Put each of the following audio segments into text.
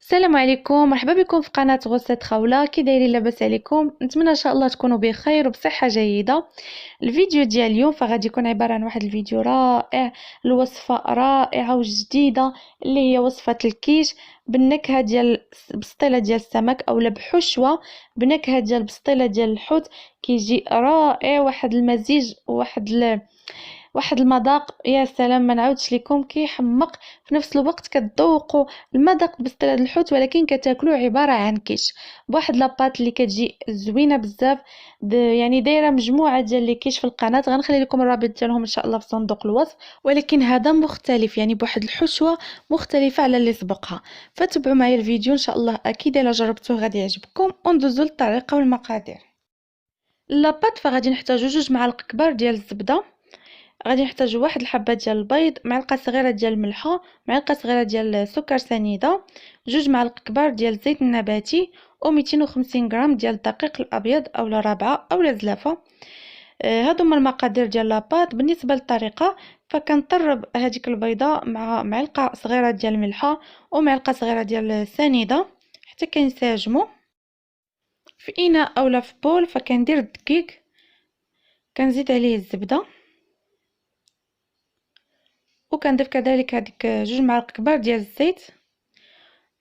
السلام عليكم، مرحبا بكم في قناة غسالة خولة. كي دايرين؟ لاباس عليكم؟ نتمنى ان شاء الله تكونوا بخير وبصحة جيدة. الفيديو ديال اليوم فغادي يكون عبارة عن واحد الفيديو رائع، الوصفة رائعة وجديدة اللي هي وصفة الكيش بالنكهة ديال بسطيلة ديال السمك اولا بحشوة بنكهة ديال بسطيلة ديال الحوت. كيجي رائع، واحد المزيج واحد المذاق يا سلام، ما نعاودش لكم، كيحمق في نفس الوقت كتذوقوا المذاق بسطيلة الحوت ولكن كتاكلوه عبارة عن كيش بواحد لاباط اللي كتجي زوينه بزاف. يعني دايره مجموعه ديال لي كيش في القناه، غنخلي لكم الرابط ديالهم ان شاء الله في صندوق الوصف، ولكن هذا مختلف يعني بواحد الحشوه مختلفه على اللي سبقها. فتبعوا معايا الفيديو ان شاء الله، اكيد الا جربتوه غادي يعجبكم. وندوزو للطريقه والمقادير. لاباط فغادي نحتاجو 2 معالق كبار ديال الزبده، غادي نحتاجو واحد الحبه ديال البيض، معلقه صغيره ديال الملحه، معلقه صغيره ديال السكر سنيده، 2 معالق كبار ديال الزيت النباتي، و 250 غرام ديال الدقيق الابيض اولا رابعه اولا زلافه. هادو هما المقادير ديال لاباط. بالنسبه للطريقه فكنطرب هذيك البيضه مع معلقه صغيره ديال الملحه ومعلقه صغيره ديال السنيده حتى كينسجموا في اناء اولا في بول. فكندير الدقيق، كنزيد عليه الزبده، وكنضيف كذلك هذيك 2 معالق كبار ديال الزيت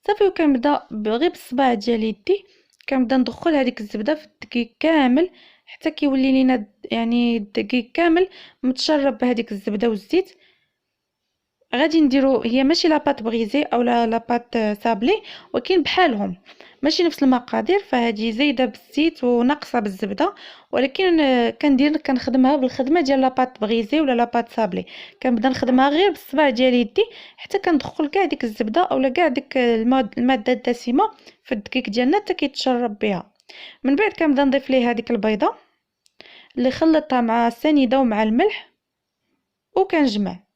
صافي. وكنبدا غير بالصباع ديال يدي كنبدا ندخل هذيك الزبده في الدقيق كامل حتى كيولي لينا يعني الدقيق كامل متشرب بهذيك الزبده والزيت. غادي نديرو، هي ماشي لاباط بغيزي او لاباط سابلي، ولكن بحالهم ماشي نفس المقادير، فهذه زايده بالزيت وناقصه بالزبده، ولكن كنخدمها بالخدمه ديال لاباط بغيزي ولا لاباط سابلي. كنبدا نخدمها غير بالصباع ديال يدي حتى كندخل كاع ديك الزبده اولا كاع ديك الماده الدسمه في الدقيق ديالنا حتى كيتشرب بها. من بعد كنبدا نضيف ليه هذيك البيضه اللي خلطتها مع السنيده ومع الملح وكنجمع.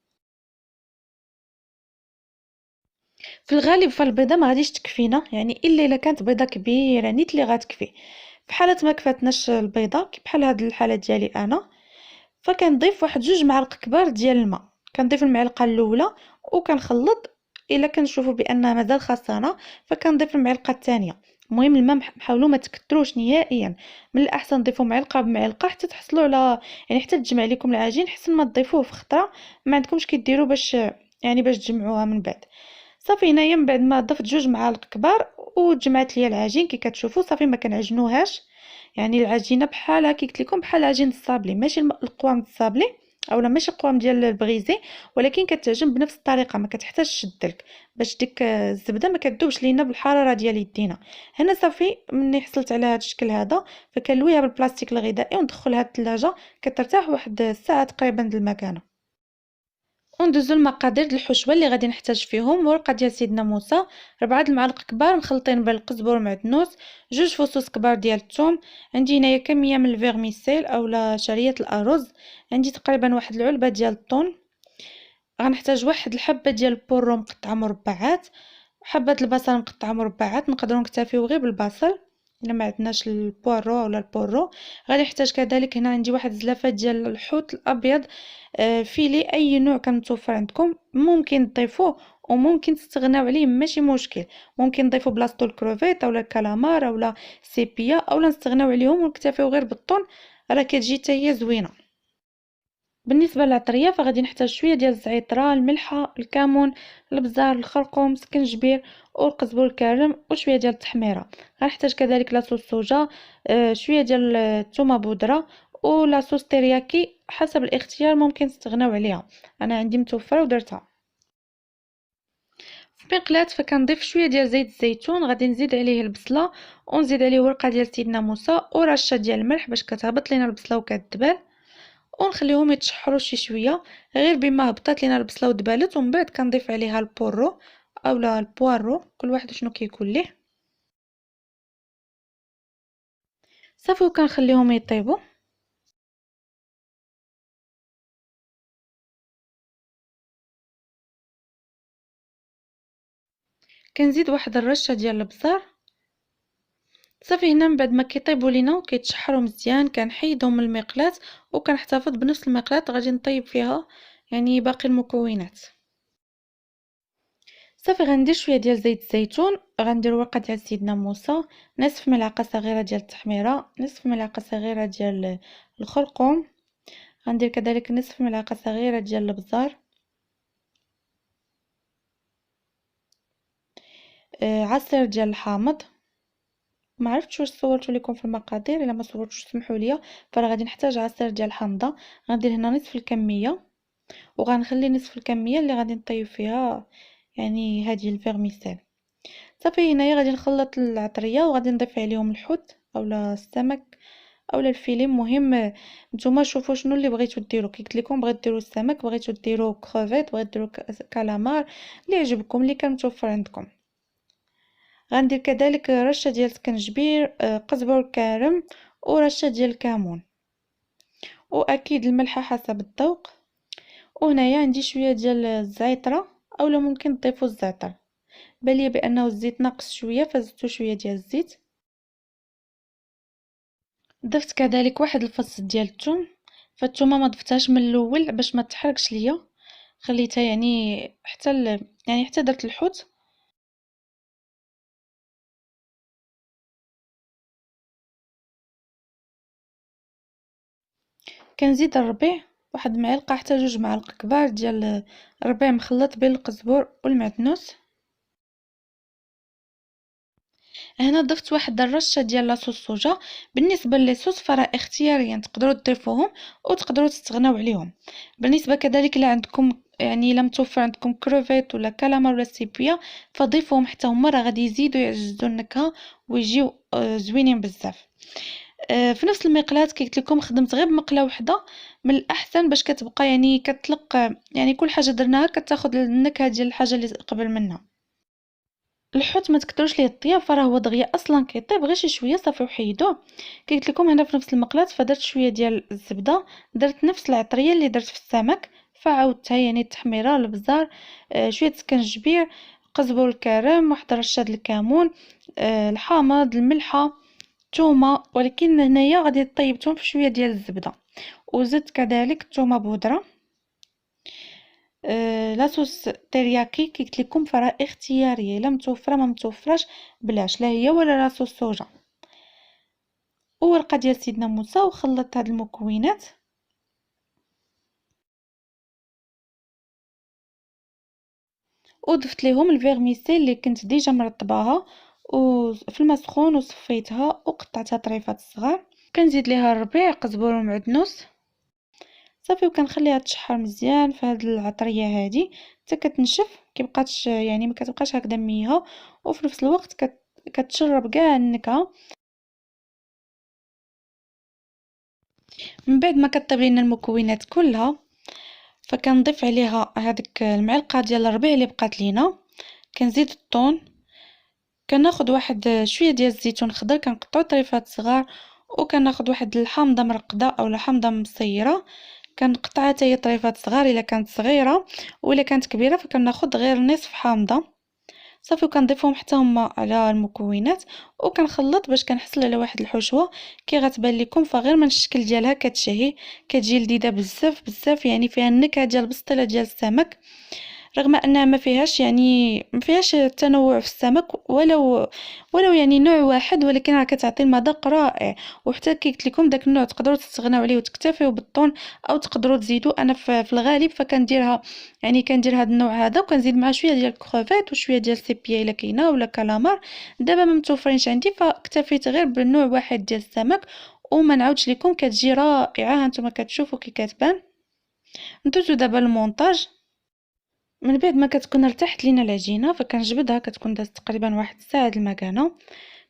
في الغالب فالبيضه ما غاديش تكفينا، يعني الا كانت بيضه كبيره نيت اللي غتكفي. في حاله ما كفاتناش البيضه بحال هاد الحاله ديالي انا، فكنضيف واحد 2 معالق كبار ديال الماء. كنضيف المعلقه الاولى وكنخلط، الا كنشوفوا بان مازال خاصنا فكنضيف المعلقه الثانيه. المهم الماء حاولوا ما تكثروش نهائيا، من الاحسن تضيفوا معلقه بمعلقه حتى تحصلوا على يعني حتى تجمع لكم العجين، حسن ما تضيفوه في خطره ما عندكمش كديروا باش يعني باش تجمعوها من بعد. صافي هنايا من بعد ما ضفت 2 معالق كبار وجمعت ليا العجين كي كتشوفوا صافي ما كنعجنوهاش، يعني العجينه بحالها كي قلت لكم بحال عجين الصابلي، ماشي القوام الصابلي اولا ماشي القوام ديال البغيزي، ولكن كتعجن بنفس الطريقه، ما كتحتاجش تشدلك باش ديك الزبده ما كتذوبش لينا بالحراره ديال يدينا. هنا صافي ملي حصلت على هذا الشكل هذا فكنلويها بالبلاستيك الغذائي وندخلها الثلاجه كترتاح واحد الساعه تقريبا د المكانه. وندوزو المقادير د الحشوه اللي غادي نحتاج فيهم: ورقه ديال سيدنا موسى، 4 المعالق كبار مخلطين بين القزبر ومعدنوس، 2 فصوص كبار ديال الثوم، عندي هنايا كميه من الفيرميسيل اولا شعريه الارز، عندي تقريبا واحد العلبه ديال الطون، غنحتاج واحد الحبه ديال البورو مقطعه مربعات، حبه البصل مقطعه مربعات. نقدروا نكتفيو غير بالبصل الا ما عندناش البورو ولا البورو. غادي نحتاج كذلك هنا عندي واحد الزلافه ديال الحوت الابيض، فيلي اي نوع كان متوفر عندكم ممكن تضيفوه وممكن تستغناو عليه ماشي مشكل، ممكن نضيفوا بلاصتو الكروفيت اولا الكالامار اولا سيبيا اولا نستغناو عليهم ونكتفيو غير بالطون، راه كتجي حتى هي زوينه. بالنسبه للعطريه فغادي نحتاج شويه ديال الزعتر، الملحه، الكمون، الابزار، الخرقوم، سكنجبير والقزبر الكرم وشويه ديال التحميره. غنحتاج كذلك لاصوص صوجا، شويه ديال الثومه بودره ولاصوص ترياكي حسب الاختيار، ممكن تستغناو عليها، انا عندي متوفره ودرتها. في مقلاة فكنضيف شويه ديال زيت الزيتون، غادي نزيد عليه البصله ونزيد عليه ورقه ديال سيدنا موسى ورشه ديال الملح باش كتهبط لينا البصله وكتدبل، ونخليهم يتشحروا شي شويه غير بما هبطات لينا البصله ودبالت. ومن بعد كنضيف عليها البورو اولا البوارو، كل واحد شنو كيكون ليه، صافي وكنخليهم يطيبوا. كنزيد واحد الرشه ديال البزار صافي. هنا من بعد ما كيطيبوا لينا وكيتشحروا مزيان كنحيدهم من المقلاة وكنحتفظ بنفس المقلاة غادي نطيب فيها يعني باقي المكونات. صافي غندير شويه ديال زيت الزيتون، غندير ورقه ديال سيدنا موسى، نصف ملعقه صغيره ديال التحميره، نصف ملعقه صغيره ديال الخرقوم، غندير كذلك نصف ملعقه صغيره ديال الابزار، عصير ديال الحامض. ما عرفتش واش صورت لكم في المقادير، الا ما صورتش سمحوا لي، فراه غادي نحتاج عصير ديال الحامضه. غندير هنا نصف الكميه، وغنخلي نصف الكميه اللي غادي نطيب فيها يعني هذه الفيرميسيل. صافي هنايا غادي نخلط العطريه وغادي نضيف عليهم الحوت اولا السمك اولا الفيلي. المهم نتوما شوفوا شنو اللي بغيتو ديروا. كي قلت لكم بغيت ديروا السمك، بغيتو ديروا كروفيت، بغيت ديروا كالامار، اللي يعجبكم اللي كان متوفر عندكم. غندير كذلك رشه ديال السكنجبير، قزبر كارم، ورشه ديال الكمون، واكيد الملح حسب الذوق. وهنايا عندي شويه ديال الزعتره اولا ممكن تضيفوا الزعتر، بالي بانه الزيت ناقص شويه فزدتو شويه ديال الزيت. ضفت كذلك واحد الفص ديال الثوم، فالثومه ما ضفتهاش من الاول باش ما تحرقش ليا، خليتها يعني حتى يعني حتى درت الحوت. كنزيد الربيع، واحد معلقه حتى جوج معالق كبار ديال الربيع مخلط بين القزبر والمعدنوس. هنا ضفت واحد الرشه ديال لاصوص صوجا. بالنسبه للصوص فراه اختياريا، تقدروا تضيفوهم وتقدروا تستغناو عليهم. بالنسبه كذلك الا عندكم يعني الا متوفر عندكم كروفيت ولا كالامار ولا سيبيا فضيفوهم حتى هما، راه غادي يزيدوا يعززوا النكهه ويجيو زوينين بزاف. في نفس المقلاة كي قلت لكم خدمت غير بمقله وحده من الاحسن باش كتبقى يعني كتلق يعني كل حاجه درناها كتاخذ النكهه ديال الحاجه اللي قبل منها. الحوت ما تكثروش ليه الطياب، فراه هو دغيا اصلا كيطيب غير شي شويه صافي وحيدوه. كي قلت لكم هنا في نفس المقلاة فدرت شويه ديال الزبده، درت نفس العطريه اللي درت في السمك فعاودتها يعني التحميره، البزار، شويه سكنجبير، قزبر الكرم، واحد رشه د الكمون، الحامض، الملحه، الثومه، ولكن هنايا غادي طيبتهم في شويه ديال الزبده. وزدت كذلك الثومه بودره. لاصوص ترياكي كي قلت لكم فراه اختياريه، لا متوفره ما متوفراش بلاش، لا هي ولا لاصوص صوجا. وورقه ديال سيدنا موسى، وخلطت هاد المكونات وضفت ليهم الفيرميسيل اللي كنت ديجا مرطباها وفي الماء سخون وصفيتها وقطعتها طريفات صغار. كنزيد ليها الربيع، قزبر ومعدنوس، صافي وكنخليها تشحر مزيان في هاد العطريه هادي حتى كتنشف، كيبقاتش يعني ما كتبقاش هكذا ميها، وفي نفس الوقت كتشرب كاع النكهه. من بعد ما كطيب لينا المكونات كلها فكنضيف عليها هذيك المعلقه ديال الربيع اللي بقات لينا، كنزيد الطون، كناخذ واحد شويه ديال الزيتون خضر كنقطعو طريفات صغار، وكناخذ واحد الحامضه مرقده اولا حامضه مصيره كنقطعها حتى هي طريفات صغار الا كانت صغيره، ولا كانت كبيره فكناخذ غير نصف حامضه. صافي وكنضيفهم حتى هما على المكونات وكنخلط باش كنحصل على واحد الحشوه كي غتبان لكم، فغير من الشكل ديالها كتشهي، كتجي لذيذه بزاف بزاف، يعني فيها النكهه ديال البسطيله ديال السمك، رغم انها ما فيهاش يعني ما فيهاش تنوع في السمك ولو يعني نوع واحد، ولكن راه كتعطي المذاق رائع. وحتى كي قلت لكم داك النوع تقدروا تستغناو عليه وتكتفيو بالطون او تقدروا تزيدوا. انا في الغالب فكنديرها يعني كندير هذا النوع هذا وكنزيد مع شويه ديال الكروفيت وشويه ديال السيبيا الا كاينه ولا كالامار. دابا ما متوفرينش عندي فاكتفيت غير بالنوع واحد ديال السمك، وما نعاودش لكم كتجي رائعه. هانتوما كتشوفوا كي كتبان. ندوزو دابا المونتاج. من بعد ما كتكون ارتاحت لينا العجينه فكنجبدها، كتكون دازت تقريبا واحد الساعه د المكانه،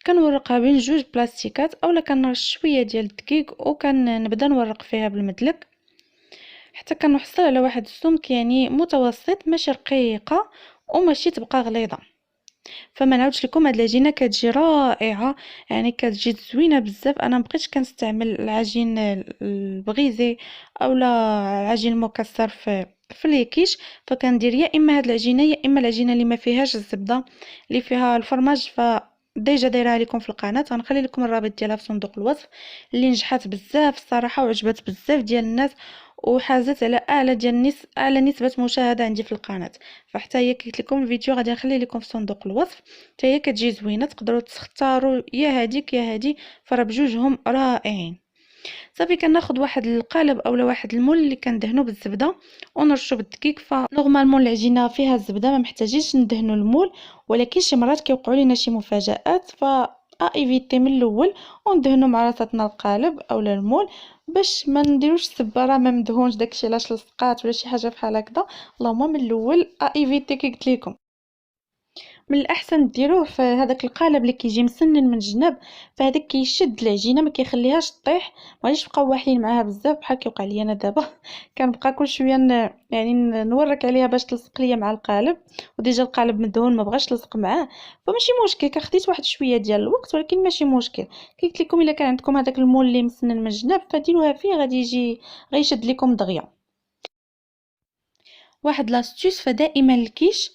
كنورقها بين جوج بلاستيكات اولا كنرش شويه ديال الدقيق وكنبدا نورق فيها بالمدلك حتى كنحصل على واحد السمك يعني متوسط، ماشي رقيقه وماشي تبقى غليظه. فما نعاودش لكم هاد العجينه كتجي رائعه، يعني كتجي زوينه بزاف. انا مبقيتش كنستعمل العجين البغيزي اولا العجين المكسر في الكيش، فكندير يا اما هاد العجينه يا اما العجينه اللي ما فيهاش الزبده اللي فيها الفرماج. ديجا دايرها لكم في القناه، غنخلي لكم الرابط ديالها في صندوق الوصف، اللي نجحت بزاف الصراحه وعجبت بزاف ديال الناس وحازت على اعلى نسبه مشاهده عندي في القناه. فحتى هي قلت لكم الفيديو غادي نخلي لكم في صندوق الوصف، حتى هي كتجي زوينه، تقدروا تختاروا يا هذيك يا هذه، فراه بجوجهم رائعين. صافي كناخذ واحد القالب اولا واحد المول اللي كندهنو بالزبده ونرشو بالدقيق. فنورمالمون العجينه فيها الزبده ما محتاجينش ندهنو المول، ولكن شي مرات كيوقعوا لينا شي مفاجات، ف ايفيتي من الاول وندهنو مع راساتنا القالب اولا المول باش ما نديروش السباره ما مدهونش داكشي لاش لصقات ولا شي حاجه بحال هكذا. اللهم من الاول ايفيتي كي قلت لكم. من الاحسن ديروه في هذاك القالب اللي كيجي مسنن من الجناب، فهذاك كيشد العجينه ما كيخليهاش طيح. ما غاديش نبقاو واحين معاها بزاف بحال كيوقع لي انا دابا كنبقى كل شويه يعني نورك عليها باش تلصق ليا مع القالب، وديجا القالب مدهون ما بغاش تلصق معاه. فماشي مشكل، خديت واحد شويه ديال الوقت ولكن ماشي مشكل. قلت لكم الا كان عندكم هذاك المول اللي مسنن من الجناب فديروها فيه، غادي يجي غيشد لكم دغيا. واحد لاستيوس، فدائما الكيش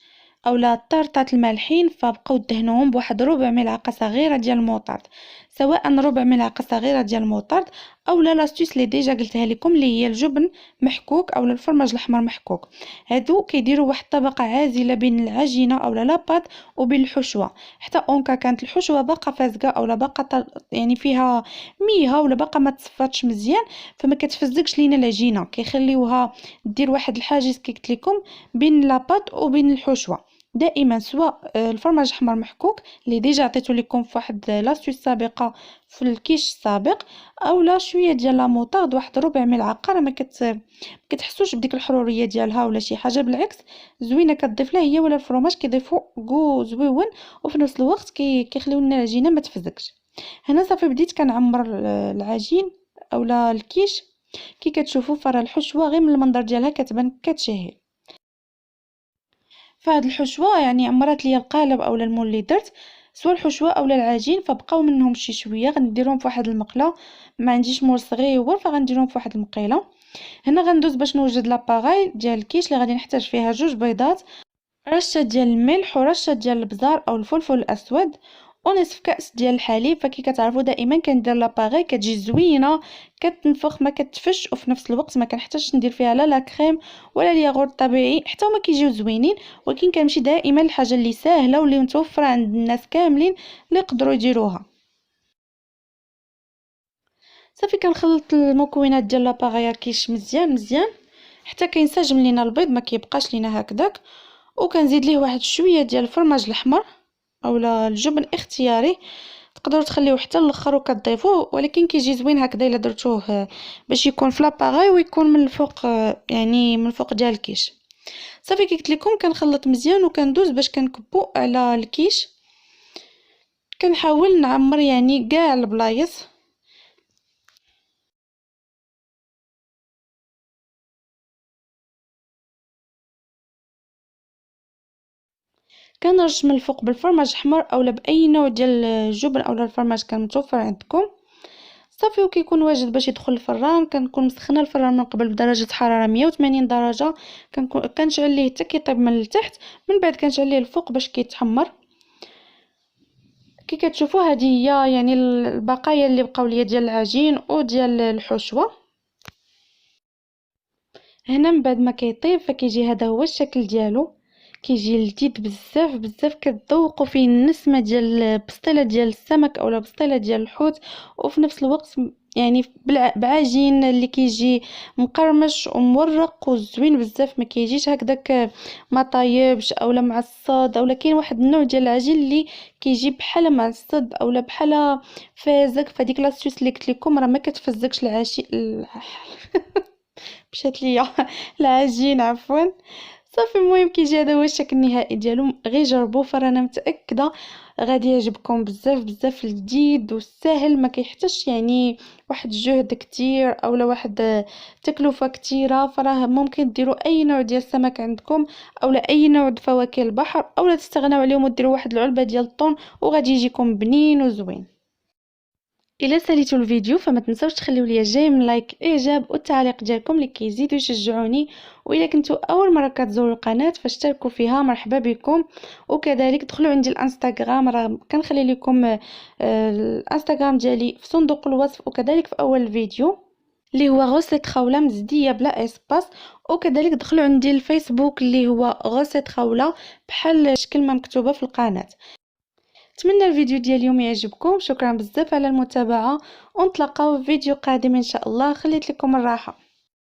اولا الطرطات المالحين فبقاو دهنوهم بواحد ربع ملعقه صغيره ديال الموطارد، سواء ربع ملعقه صغيره ديال الموطارد اولا لاستيوس اللي ديجا قلتها لكم اللي هي الجبن محكوك اولا الفرماج الاحمر محكوك. هادو كيديروا واحد الطبقه عازله بين العجينه اولا لاباط وبين الحشوه، حتى اونكا كانت الحشوه باقا فازقه اولا باقا يعني فيها ميها ولا باقا ما تصفاتش مزيان، فما كتفزقش لينا العجينه، كيخليوها دير واحد الحاجز كي قلت لكم بين لاباط وبين الحشوه. دائما سواء الفرماج احمر محكوك اللي ديجا عطيته لكم في واحد لاستيوس سابقه في الكيش السابق، اولا شويه ديال لا موطارد واحد ربع ملعقه، راه ما كتحسوش بديك الحروريه ديالها ولا شي حاجه، بالعكس زوينه كتضيف لها هي ولا الفرماج كيضيفوا كو زويون، وفي نفس الوقت كيخليو لنا العجينه ما تفزكش. هنا صافي بديت كنعمر العجين اولا الكيش. كي كتشوفوا فرا الحشوه غير من المنظر ديالها كتبان كتشهي. فهاد الحشوه يعني عمرات ليا القالب اولا المول اللي درت، سواء الحشوه اولا العجين، فبقاو منهم شي شويه غنديرهم في واحد المقله. ما عنديش مول صغيور فغنديرهم في واحد المقيله. هنا غندوز باش نوجد لاباغاي ديال الكيش اللي غادي نحتاج فيها جوج بيضات، رشه ديال الملح ورشه ديال البزار او الفلفل الاسود، ونصف كاس ديال الحليب. فكي كتعرفوا دائما كندير لاباغي كتجي زوينه كتنفخ ما كتفش، وفي نفس الوقت ما كنحتاجش ندير فيها لا كريم ولا الياغورت طبيعي، حتى هما كيجيو زوينين. ولكن كنمشي دائما الحاجه اللي ساهله واللي متوفره عند الناس كاملين اللي يقدروا يديروها. صافي كنخلط المكونات ديال لاباغي كيش مزيان مزيان حتى كينسجم لينا البيض ما كيبقاش لينا هكذاك، وكنزيد ليه واحد شويه ديال الفرماج الاحمر اولا الجبن اختياري، تقدروا تخليوه حتى الاخر وكتضيفوه، ولكن كيجي زوين هكذا الا درتوه باش يكون في لاباغاي ويكون من الفوق، يعني من الفوق ديال الكيش. صافي كي قلت لكم كنخلط مزيان وكندوز باش كنكبو على الكيش، كنحاول نعمر يعني كاع البلايص. كنرش من الفوق بالفرماج احمر اولا باي نوع ديال الجبن اولا الفرماج كان متوفر عندكم. صافي وكيكون واجد باش يدخل الفران، كنكون مسخنه الفران من قبل بدرجه حراره 180 درجه، كنشعل ليه حتى كيطيب من التحت، من بعد كنشعل ليه الفوق باش كيتحمر. كي كتشوفوا هذه هي يعني البقايا اللي بقاو ليا ديال العجين وديال الحشوه. هنا من بعد ما كيطيب فكيجي هذا هو الشكل ديالو، كيجي لذيذ بزاف بزاف، كتذوقوا فيه النسمه ديال بسطيله ديال السمك اولا بسطيله ديال الحوت، وفي نفس الوقت يعني بعجين اللي كيجي مقرمش ومورق وزوين بزاف، ما كيجيش هكذاك ما طايبش اولا معصد، اولا كاين واحد النوع ديال العجين اللي كيجي بحال معصد اولا بحال فازك. فديك لاستيوس اللي قلت لكم راه ما كتفزكش مشات ليا العجين عفوا. صافي المهم كيجي هذا هو الشكل النهائي ديالو، غير جربوه فرانا متاكده غادي يعجبكم بزاف بزاف، لذيذ وسهل ما كيحتاجش يعني واحد جهد كتير اولا واحد تكلفه كتيره. فراه ممكن ديروا اي نوع ديال السمك عندكم اولا اي نوع د فواكه البحر، اولا تستغناو عليهم وديروا واحد العلبه ديال الطون وغادي يجيكم بنين وزوين. الا ساليتوا الفيديو فما تنساوش تخليو لي جيم لايك اعجاب والتعليق ديالكم اللي كيزيدوا يشجعوني، والا كنتوا اول مره كتزوروا القناه فاشتركوا فيها مرحبا بكم، وكذلك دخلوا عندي الانستغرام راه كنخلي لكم الانستغرام ديالي في صندوق الوصف وكذلك في اول الفيديو. اللي هو غوسيت خولة مزدية بلا اسباس. وكذلك دخلوا عندي الفيسبوك اللي هو غوسيت خولة بحال شكل ما مكتوبة في القناة. نتمنى الفيديو ديال اليوم يعجبكم، شكرا بزاف على المتابعة، ونتلاقاو في فيديو قادم ان شاء الله. خليت لكم الراحة.